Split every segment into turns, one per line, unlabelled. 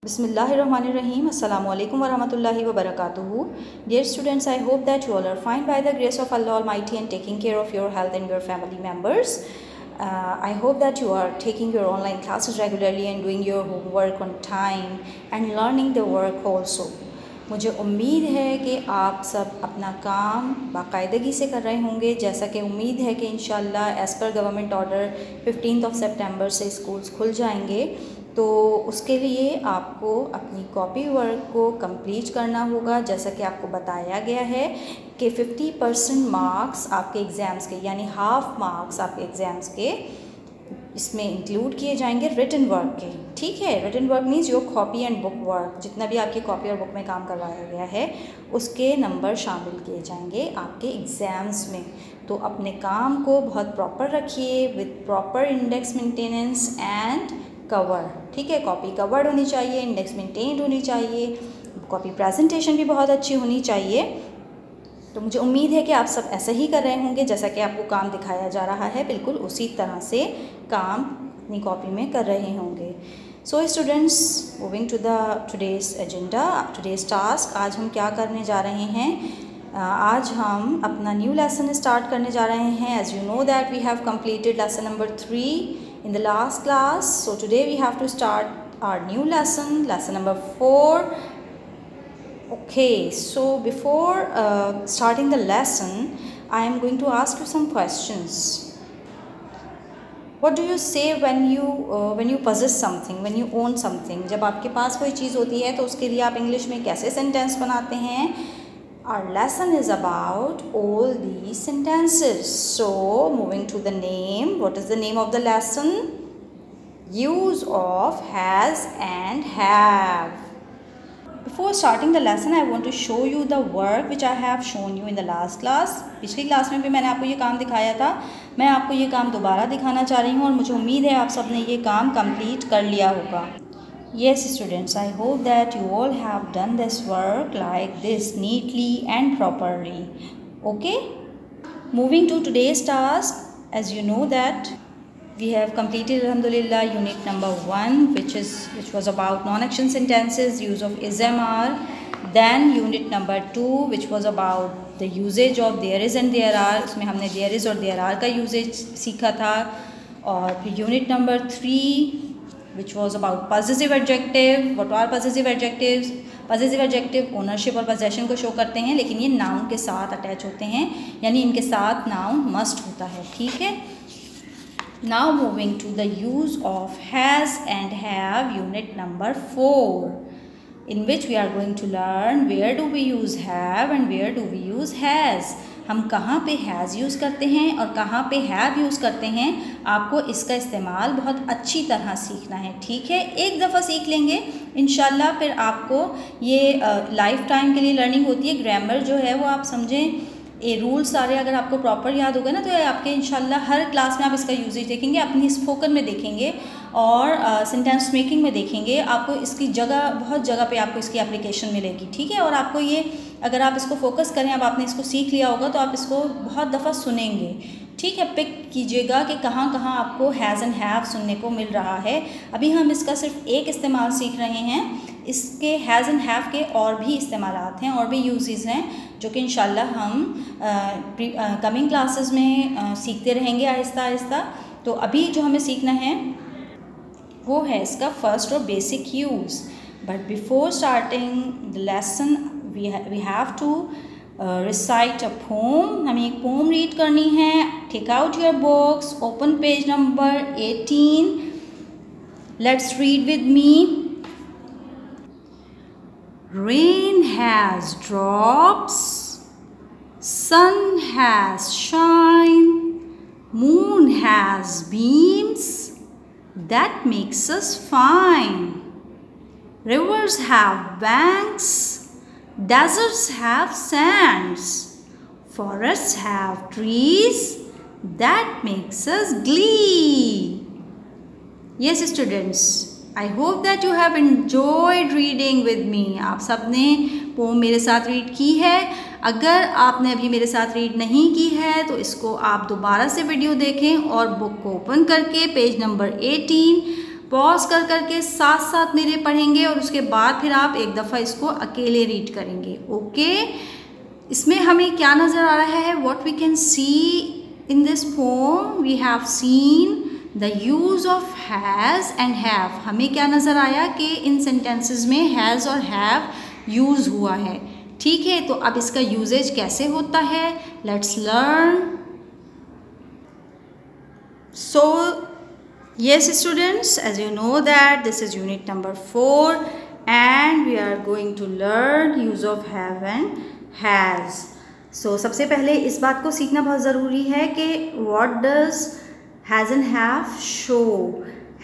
Bismillahirrahmanirrahim. Assalamu alaikum wa rahmatullahi wa barakatuhu. Dear students, I hope that you all are fine by the grace of Allah Almighty and taking care of your health and your family members. I hope that you are taking your online classes regularly and doing your homework on time and learning the work also. मुझे उम्मीद है कि आप सब अपना काम बाकायदगी से कर रहे होंगे, जैसा कि उम्मीद है कि इंशाल्लाह एज़ पर गवर्नमेंट ऑर्डर 15 सितंबर से स्कूल्स खुल जाएंगे। तो उसके लिए आपको अपनी कॉपी वर्क को कंप्लीट करना होगा, जैसा कि आपको बताया गया है कि 50% मार्क्स आपके एग्ज़ाम्स के यानी हाफ़ मार्क्स आपके एग्ज़ाम्स के इसमें इंक्लूड किए जाएंगे रिटन वर्क के। ठीक है, written work means your copy and book work, जितना भी आपकी कॉपी और बुक में काम करवाया गया है उसके नंबर शामिल किए जाएंगे आपके एग्ज़ाम्स में। तो अपने काम को बहुत प्रॉपर रखिए with proper index maintenance and cover. ठीक है, कॉपी कवर्ड होनी चाहिए, इंडेक्स मेंटेन्ड होनी चाहिए, कॉपी प्रेजेंटेशन भी बहुत अच्छी होनी चाहिए। तो मुझे उम्मीद है कि आप सब ऐसा ही कर रहे होंगे, जैसा कि आपको काम दिखाया जा रहा है बिल्कुल उसी तरह से काम अपनी कॉपी में कर रहे होंगे। So students, moving to the today's agenda, today's task. आज हम क्या करने जा रहे हैं? आज हम अपना न्यू लेसन स्टार्ट करने जा रहे हैं। As you know that we have completed lesson number 3 in the last class, so today we have to start our new lesson number 4. Okay, so before starting the lesson, I am going to ask you some questions. What do you say when you possess something, when you own something? जब आपके पास कोई चीज़ होती है तो उसके लिए आप English में कैसे सेंटेंस बनाते हैं? Our lesson is about all these sentences. So, moving to the name. What is the name of the lesson? Use of has and have. Before starting the lesson, I want to show you the work which I have shown you in the last class. पिछली class में भी मैंने आपको ये काम दिखाया था। मैं आपको ये काम दोबारा दिखाना चाह रही हूँ और मुझे उम्मीद है आप सब ने ये काम कंप्लीट कर लिया होगा। Yes students, I hope that you all have done this work like this neatly and properly. Okay? Moving to today's task, as you know that we have completed alhamdulillah unit number 1 which was about non-action sentences, use of is MR. Then unit number 2 which was about the usage of there is and there are, उसमें हमने there is और there are का usage सीखा था। और फिर unit number 3 which was about possessive adjective. What are possessive adjectives? Possessive adjective ownership और possession को शो करते हैं, लेकिन ये noun के साथ अटैच होते हैं, यानी इनके साथ noun must होता है। ठीक है। Now moving to the use of has and have, unit number 4, in which we are going to learn where do we use have and where do we use has. हम कहाँ पे has use करते हैं और कहाँ पे have use करते हैं, आपको इसका इस्तेमाल बहुत अच्छी तरह सीखना है। ठीक है, एक दफ़ा सीख लेंगे इंशाल्लाह फिर आपको ये लाइफ टाइम के लिए लर्निंग होती है। ग्रामर जो है वो आप समझें, ये रूल्स सारे अगर आपको प्रॉपर याद होगा ना तो आपके इंशाल्लाह हर क्लास में आप इसका यूजेज देखेंगे, अपनी स्पोकन में देखेंगे और सेंटेंस मेकिंग में देखेंगे। आपको इसकी जगह बहुत जगह पे आपको इसकी एप्लीकेशन मिलेगी। ठीक है, और आपको ये अगर आप इसको फोकस करें, अब आपने इसको सीख लिया होगा तो आप इसको बहुत दफ़ा सुनेंगे। ठीक है, पिक कीजिएगा कि कहाँ कहाँ आपको हैज़ एंड हैव सुनने को मिल रहा है। अभी हम इसका सिर्फ एक इस्तेमाल सीख रहे हैं, इसके हैज़ एंड हैव के और भी इस्तेमालात हैं और भी यूजेस हैं जो कि इंशाल्लाह हम कमिंग क्लासेस में सीखते रहेंगे आहिस्ता आहिस्ता। तो अभी जो हमें सीखना है वो है इसका फर्स्ट और basic use. But before starting the lesson we have to recite a poem. हमें एक पोम रीड करनी है। Take out your books, open page number 18। Let's read with me. Rain has drops, sun has shine, moon has beams, that makes us fine. Rivers have banks, deserts have sands, forests have trees, that makes us glee. Yes students, I hope that you have enjoyed reading with me. आप सब ने pome मेरे साथ read की है। अगर आपने अभी मेरे साथ रीड नहीं की है तो इसको आप दोबारा से वीडियो देखें और बुक को ओपन करके पेज नंबर 18 पॉज कर करके साथ साथ मेरे पढ़ेंगे और उसके बाद फिर आप एक दफ़ा इसको अकेले रीड करेंगे। ओके, इसमें हमें क्या नज़र आ रहा है? What we can see in this poem, we have seen the use of has and have. हमें क्या नज़र आया कि इन सेंटेंसेस में हैज़ और हैव यूज़ हुआ है। ठीक है, तो अब इसका यूजेज कैसे होता है, let's learn. So yes students, as you know that this is unit number 4 and we are going to learn use of have and has. So सबसे पहले इस बात को सीखना बहुत ज़रूरी है कि what does has and have show,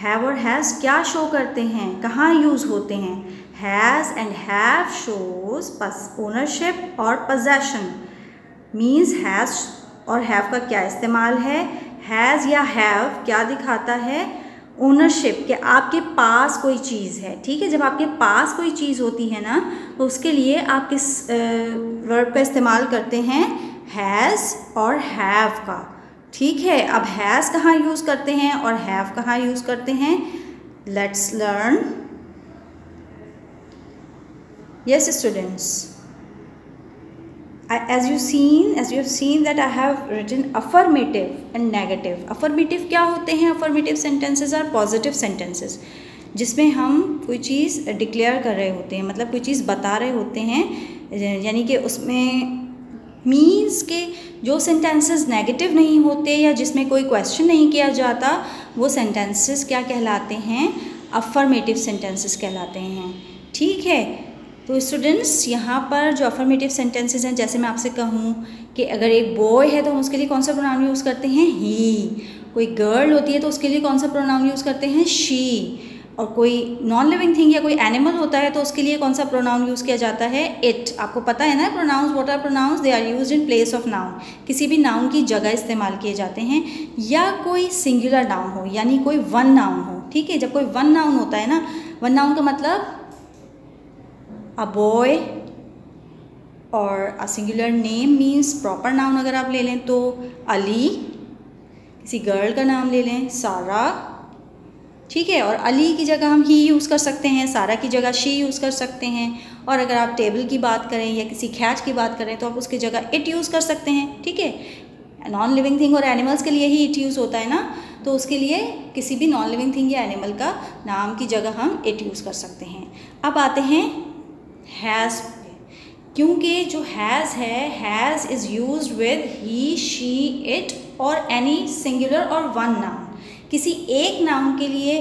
have और has क्या शो करते हैं, कहाँ यूज़ होते हैं। has and have shows ownership और possession, means has और have का क्या इस्तेमाल है। हैज़ या हैव क्या दिखाता है? ओनरशिप, कि आपके पास कोई चीज़ है। ठीक है, जब आपके पास कोई चीज़ होती है ना तो उसके लिए आप किस वर्ब का इस्तेमाल करते हैं? हैज़ और हैव का। ठीक है, अब हैज़ कहाँ यूज़ करते हैं और हैव कहाँ यूज़ करते हैं, let's learn. Yes students, as you have seen that I have written affirmative and negative. affirmative क्या होते हैं? affirmative sentences are positive sentences जिसमें हम कोई चीज़ डिक्लेयर कर रहे होते हैं, मतलब कोई चीज़ बता रहे होते हैं, यानी कि उसमें मीन्स के जो सेंटेंसेस नेगेटिव नहीं होते या जिसमें कोई क्वेश्चन नहीं किया जाता वो सेंटेंसेस क्या कहलाते हैं? अफर्मेटिव सेंटेंसेस कहलाते हैं। ठीक है, तो स्टूडेंट्स यहाँ पर जो अफर्मेटिव सेंटेंसेस हैं, जैसे मैं आपसे कहूँ कि अगर एक बॉय है तो हम उसके लिए कौन सा प्रोनाउन यूज़ करते हैं? ही। कोई गर्ल होती है तो उसके लिए कौन सा प्रोनाउन यूज़ करते हैं? शी। और कोई नॉन लिविंग थिंग या कोई एनिमल होता है तो उसके लिए कौन सा प्रोनाउन यूज़ किया जाता है? इट। आपको पता है ना pronouns, what are pronouns? They are used in place of noun. किसी भी नाउन की जगह इस्तेमाल किए जाते हैं, या कोई सिंगुलर नाउन हो यानी कोई वन नाउन हो। ठीक है, जब कोई वन नाउन होता है ना, वन नाउन का मतलब अ बॉय, और a singular name means proper noun अगर आप ले लें तो अली, किसी गर्ल का नाम ले लें सारा। ठीक है, और अली की जगह हम ही यूज़ कर सकते हैं, सारा की जगह शी यूज़ कर सकते हैं, और अगर आप टेबल की बात करें या किसी कैट की बात करें तो आप उसकी जगह इट यूज़ कर सकते हैं। ठीक है, नॉन लिविंग थिंग और एनिमल्स के लिए ही इट यूज़ होता है ना, तो उसके लिए किसी भी नॉन लिविंग थिंग या एनिमल का नाम की जगह हम इट यूज़ कर सकते हैं। अब आते हैं हैज़, क्योंकि जो हैज़ है, has is used with he, she, it और एनी सिंगुलर और वन नाउन। किसी एक नाउन के लिए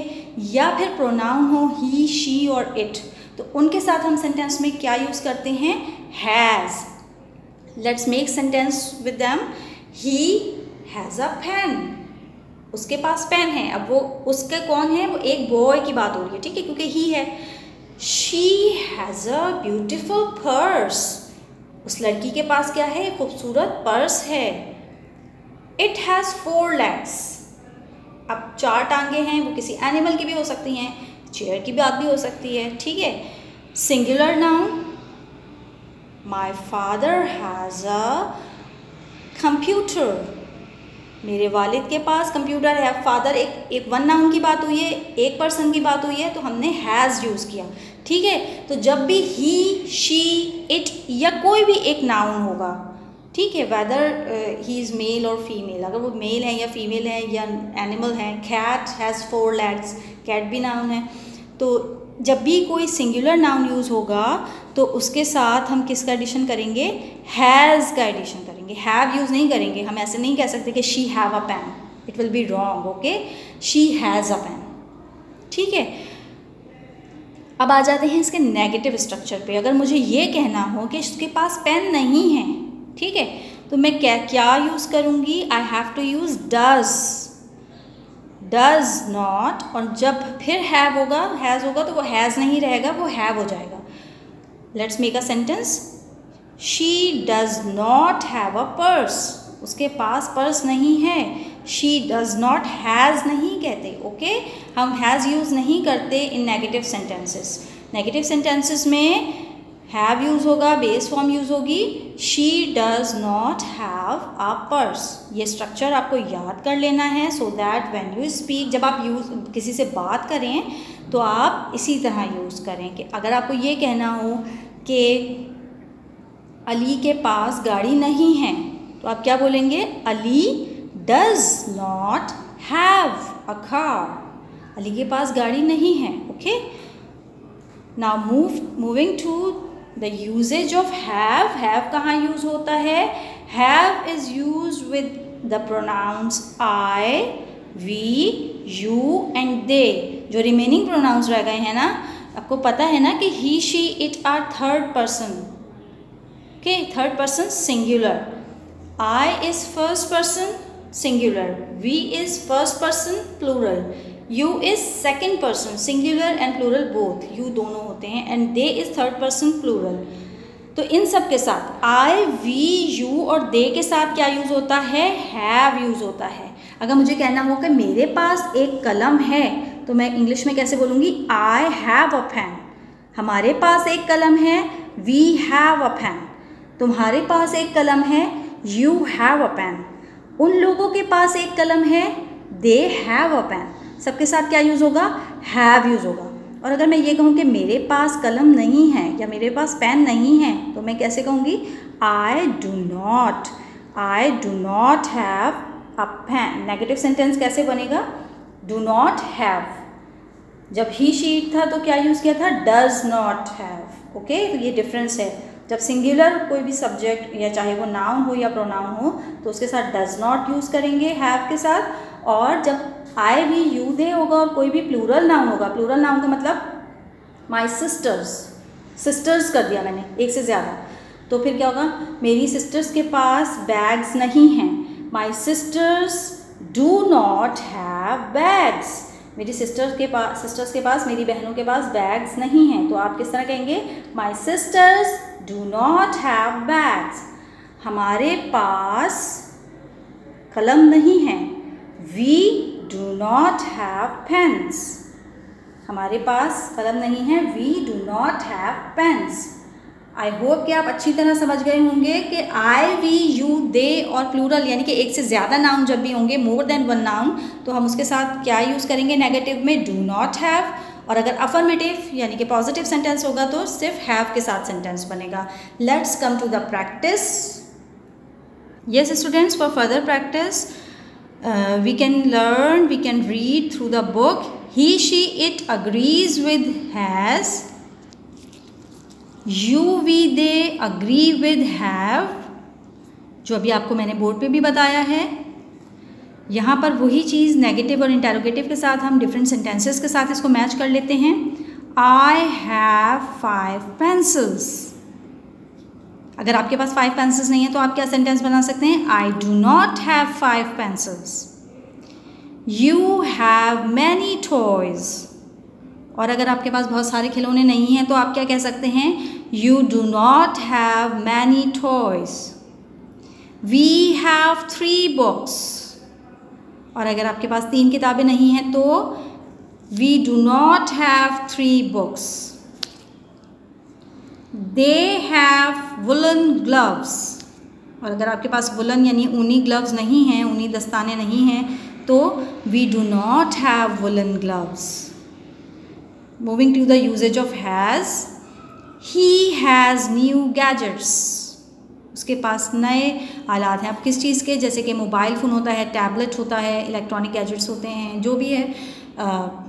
या फिर प्रोनाउन हो ही, शी और इट, तो उनके साथ हम सेंटेंस में क्या यूज़ करते हैं? Has. Let's make sentence with them. He has a pen, उसके पास पेन है। अब वो उसके कौन है? वो एक बॉय की बात हो रही है। ठीक है, क्योंकि ही है। She has a beautiful purse, उस लड़की के पास क्या है? खूबसूरत पर्स है। इट हैज़ 4 legs, अब 4 टांगे हैं, वो किसी एनिमल की भी हो सकती हैं, चेयर की बात भी हो सकती है। ठीक है, singular noun, my father has a computer, मेरे वालिद के पास कंप्यूटर है। फादर एक वन नाउन की बात हुई है, एक पर्सन की बात हुई है, तो हमने हैज़ यूज़ किया। ठीक है, तो जब भी ही, शी, इट या कोई भी एक नाउन होगा, ठीक है, वेदर ही इज़ मेल और फीमेल, अगर वो मेल है या फीमेल है या एनिमल है, कैट हैज़ 4 legs, कैट भी नाउन है, तो जब भी कोई सिंगुलर नाउन यूज़ होगा तो उसके साथ हम किसका एडिशन करेंगे? हैज़ का एडिशन करेंगे, हैव यूज़ नहीं करेंगे। हम ऐसे नहीं कह सकते कि she have a pen, it will be wrong. Okay, she has a pen. ठीक है, अब आ जाते हैं इसके नेगेटिव स्ट्रक्चर पे। अगर मुझे ये कहना हो कि उसके पास पेन नहीं है, ठीक है, तो मैं क्या यूज़ करूँगी? I have to use does, does not, और जब फिर हैव होगा, हैज़ होगा, तो वो हैज़ नहीं रहेगा, वो हैव हो जाएगा। Let's make a sentence. She does not have a purse, उसके पास पर्स नहीं है। शी डज नॉट हैज़ नहीं कहते। ओके, हम हैज़ यूज़ नहीं करते इन नेगेटिव सेंटेंसेस। नेगेटिव सेंटेंसेस में हैव यूज़ होगा, बेस फॉर्म यूज़ होगी, she does not have a purse. ये स्ट्रक्चर आपको याद कर लेना है so that when you speak, जब आप किसी से बात करें तो आप इसी तरह यूज़ करें कि अगर आपको ये कहना हो कि अली के पास गाड़ी नहीं है तो आप क्या बोलेंगे, Ali does not have a car. Ali के पास गाड़ी नहीं है। Okay, now moving to the usages of have. Have कहाँ यूज़ होता है? Have is use with the pronouns I, we, you and they. जो रिमेनिंग प्रोनाउंस रह गए हैं ना, आपको पता है ना कि he, she, it are third person. Okay, third person singular. I is first person singular, we is first person plural, you is second person singular and plural both, you दोनों होते हैं, and they is third person plural. तो इन सब के साथ आई, we, you और दे के साथ क्या यूज़ होता है? हैव यूज़ होता है। अगर मुझे कहना हो कि मेरे पास एक कलम है तो मैं इंग्लिश में कैसे बोलूँगी? I have a pen. हमारे पास एक कलम है, वी हैव अ पेन। तुम्हारे पास एक कलम है, यू हैव अ पेन। उन लोगों के पास एक कलम है, दे हैव अ पेन। सबके साथ क्या यूज़ होगा? हैव यूज़ होगा। और अगर मैं ये कहूँ कि मेरे पास कलम नहीं है या मेरे पास पेन नहीं है तो मैं कैसे कहूँगी? I do not have a pen. Negative sentence कैसे बनेगा? Do not have. जब ही, शी, इट था तो क्या यूज़ किया था? Does not have. ओके, तो ये डिफरेंस है। जब सिंगुलर कोई भी सब्जेक्ट या चाहे वो नाउन हो या प्रोनाउन हो तो उसके साथ डज़ नॉट यूज़ करेंगे हैव के साथ, और जब आई, वी, यू, दे होगा और कोई भी प्लूरल नाउन होगा, प्लूरल नाउन का मतलब माई सिस्टर्स कर दिया मैंने, एक से ज़्यादा, तो फिर क्या होगा? मेरी सिस्टर्स के पास बैग्स नहीं हैं। My sisters do not have bags. मेरी सिस्टर्स के पास, मेरी बहनों के पास बैग्स नहीं हैं। तो आप किस तरह कहेंगे? My sisters do not have bags. हमारे पास कलम नहीं है, we do not have pens. हमारे पास कलम नहीं है, we do not have pens. I hope कि आप अच्छी तरह समझ गए होंगे कि आई, वी, यू, दे और प्लूरल यानी कि एक से ज़्यादा नाउन जब भी होंगे, मोर देन वन नाउन, तो हम उसके साथ क्या यूज़ करेंगे नेगेटिव में? Do not have. और अगर अफर्मेटिव यानी कि पॉजिटिव सेंटेंस होगा तो सिर्फ हैव के साथ सेंटेंस बनेगा। Let's come to the practice. Yes students, for further practice we can learn, we can read through the book. He, she, it agrees with has. You, we, they agree with have, जो अभी आपको मैंने board पे भी बताया है। यहाँ पर वही चीज़ नेगेटिव और इंटेरोगेटिव के साथ हम डिफरेंट सेंटेंसेस के साथ इसको मैच कर लेते हैं। I have 5 pencils। अगर आपके पास 5 पेंसिल्स नहीं है तो आप क्या सेंटेंस बना सकते हैं? आई do not have 5 pencils. You have many toys. और अगर आपके पास बहुत सारे खिलौने नहीं हैं तो आप क्या कह सकते हैं? You do not have many toys. We have 3 books. और अगर आपके पास 3 किताबें नहीं हैं तो we do not have 3 books. They have woollen gloves. और अगर आपके पास वुलन यानी ऊनी ग्लव्स नहीं हैं, ऊनी दस्ताने नहीं हैं, तो we do not have woollen gloves. Moving to the usages of has. He has new gadgets. उसके पास नए आलात हैं। अब किस चीज़ के? जैसे कि मोबाइल फ़ोन होता है, टैबलेट होता है, इलेक्ट्रॉनिक गैजेट्स होते हैं, जो भी है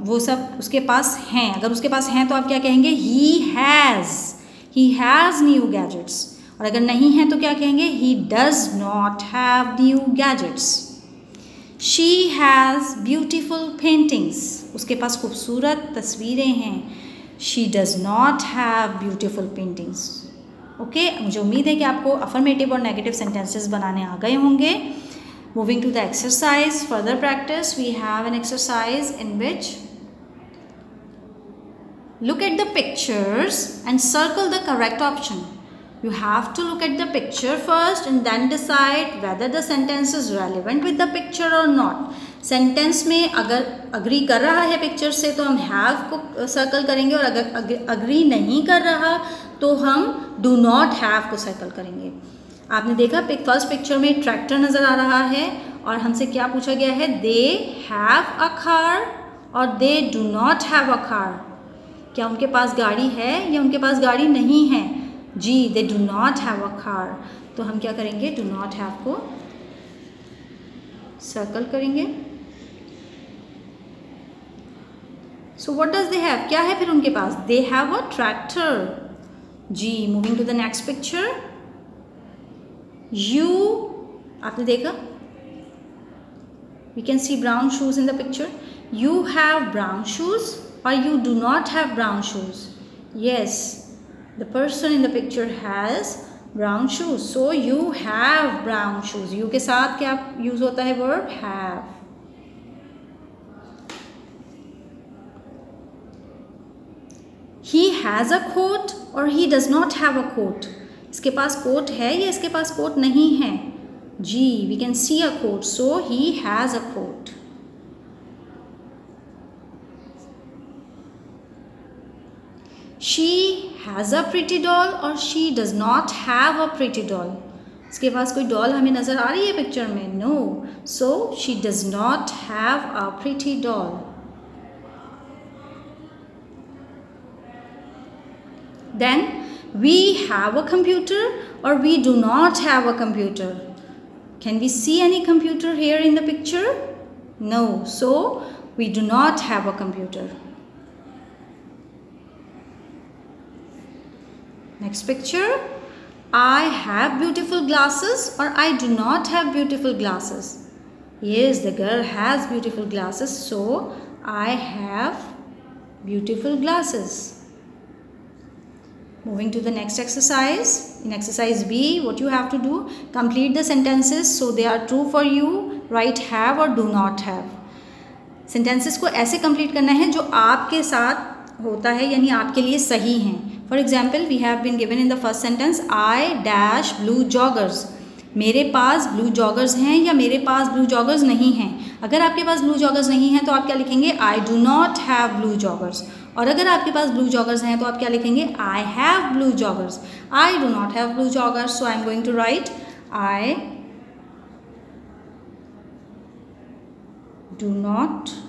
वो सब उसके पास हैं। अगर उसके पास हैं तो आप क्या कहेंगे? ही हैज़ न्यू गैजेट्स। और अगर नहीं है तो क्या कहेंगे? He does not have new gadgets. She has beautiful paintings. उसके पास खूबसूरत तस्वीरें हैं। She does not have beautiful paintings. Okay, मुझे उम्मीद है कि आपको अफर्मेटिव और नेगेटिव सेंटेंसेस बनाने आ गए होंगे। Moving to the exercise, further practice, we have an exercise in which look at the pictures and circle the correct option. You have to look at the picture first and then decide whether the sentence is relevant with the picture or not. Sentence में अगर agree कर रहा है picture से तो हम have को circle करेंगे, और अगर अग्री नहीं कर रहा तो हम डू नॉट हैव को सर्कल करेंगे। आपने देखा फर्स्ट पिक्चर में ट्रैक्टर नज़र आ रहा है और हमसे क्या पूछा गया है, दे हैव अ कार और दे do not have a car. क्या उनके पास गाड़ी है या उनके पास गाड़ी नहीं है? जी, they do not have a car. तो हम क्या करेंगे, डू नॉट हैव को सर्कल करेंगे। So what does they have, क्या है फिर उनके पास, दे हैव अ ट्रैक्टर। जी, moving to the next picture. You, आपने देखा, we can see brown shoes in the picture. You have brown shoes or you do not have brown shoes? Yes, the person in the picture has brown shoes, so you have brown shoes. You के साथ क्या use होता है verb have. He has a coat or he does not have a coat. इसके पास coat है या इसके पास coat नहीं है? जी, we can see a coat, so he has a coat. She has a pretty doll or she does not have a pretty doll. इसके पास कोई doll हमें नज़र आ रही है पिक्चर में? No. So she does not have a pretty doll. Then we have a computer or we do not have a computer. Can we see any computer here in the picture? No. So we do not have a computer. Next picture. I have beautiful glasses or I do not have beautiful glasses. Yes, the girl has beautiful glasses, so I have beautiful glasses. Moving to the next exercise. In exercise B, what you have to do, complete the sentences so they are true for you. Write have or do not have. Sentences को ऐसे complete करना है जो आपके साथ होता है, यानी आपके लिए सही हैं। For example, we have been given in the first sentence, I dash blue joggers. मेरे पास blue joggers हैं या मेरे पास blue joggers नहीं हैं। अगर आपके पास blue joggers नहीं हैं तो आप क्या लिखेंगे, I do not have blue joggers. और अगर आपके पास blue joggers हैं तो आप क्या लिखेंगे, I have blue joggers. I do not have blue joggers, so I am going to write I do not.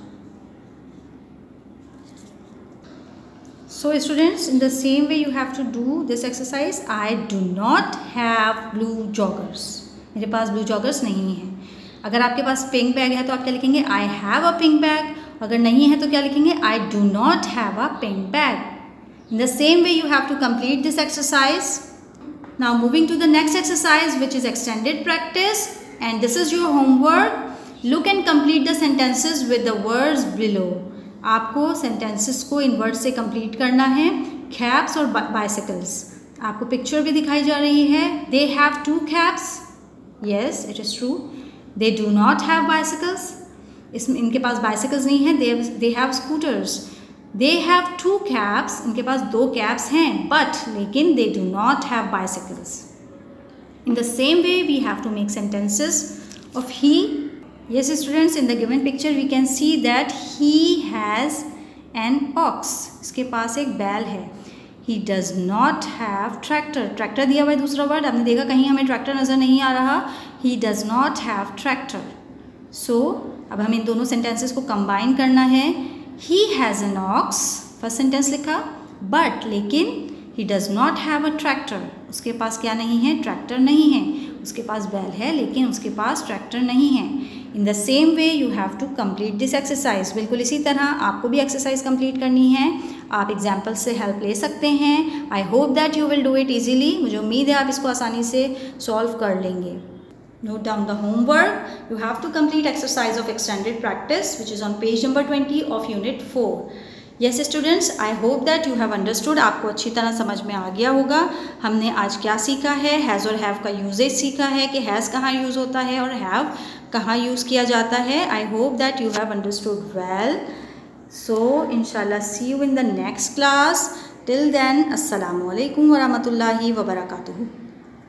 So students, in the same way you have to do this exercise. I do not have blue joggers. मेरे पास blue joggers नहीं है। अगर आपके पास pink bag है तो आप क्या लिखेंगे, I have a pink bag. अगर नहीं है तो क्या लिखेंगे, I do not have a pink bag. In the same way you have to complete this exercise. Now moving to the next exercise, which is extended practice, and this is your homework. Look and complete the sentences with the words below. आपको sentences को इन word से complete करना है। Caps और bicycles, आपको picture भी दिखाई जा रही है। They have 2 caps, yes it is true. They do not have bicycles, इसमें इनके पास बाइसिकल्स नहीं है। They have scooters. They have 2 caps, इनके पास 2 कैप्स हैं, बट लेकिन they do not have bicycles. In the same way we have to make sentences of he. Yes students, in the given picture we can see that he has an ox. इसके पास एक बैल है। He does not have tractor. Tractor दिया हुआ है दूसरा word, आपने देखा कहीं हमें ट्रैक्टर नज़र नहीं आ रहा। He does not have tractor. So अब हमें इन दोनों सेंटेंसेस को कंबाइन करना है। He has an ox, first sentence लिखा, बट लेकिन he does not have a tractor. उसके पास क्या नहीं है, ट्रैक्टर नहीं है। उसके पास बैल है लेकिन उसके पास ट्रैक्टर नहीं है। In the same way you have to complete this exercise. बिल्कुल इसी तरह आपको भी एक्सरसाइज कंप्लीट करनी है। आप एग्जाम्पल से हेल्प ले सकते हैं। आई hope that you will do it easily. मुझे उम्मीद है आप इसको आसानी से सॉल्व कर लेंगे। Note down the homework. You have to complete exercise of extended practice, which is on page number 20 of unit 4. Yes students, I hope that you have understood. आपको अच्छी तरह समझ में आ गया होगा। हमने आज क्या सीखा है, हैज़ और हैव का यूजेज सीखा है कि हैज़ कहाँ यूज़ होता है और हैव कहाँ यूज़ किया जाता है। I hope that you have understood well. So इंशाल्लाह see you in the next class. Till then अस्सलामु अलैकुम व रहमतुल्लाहि व बरकातुहू।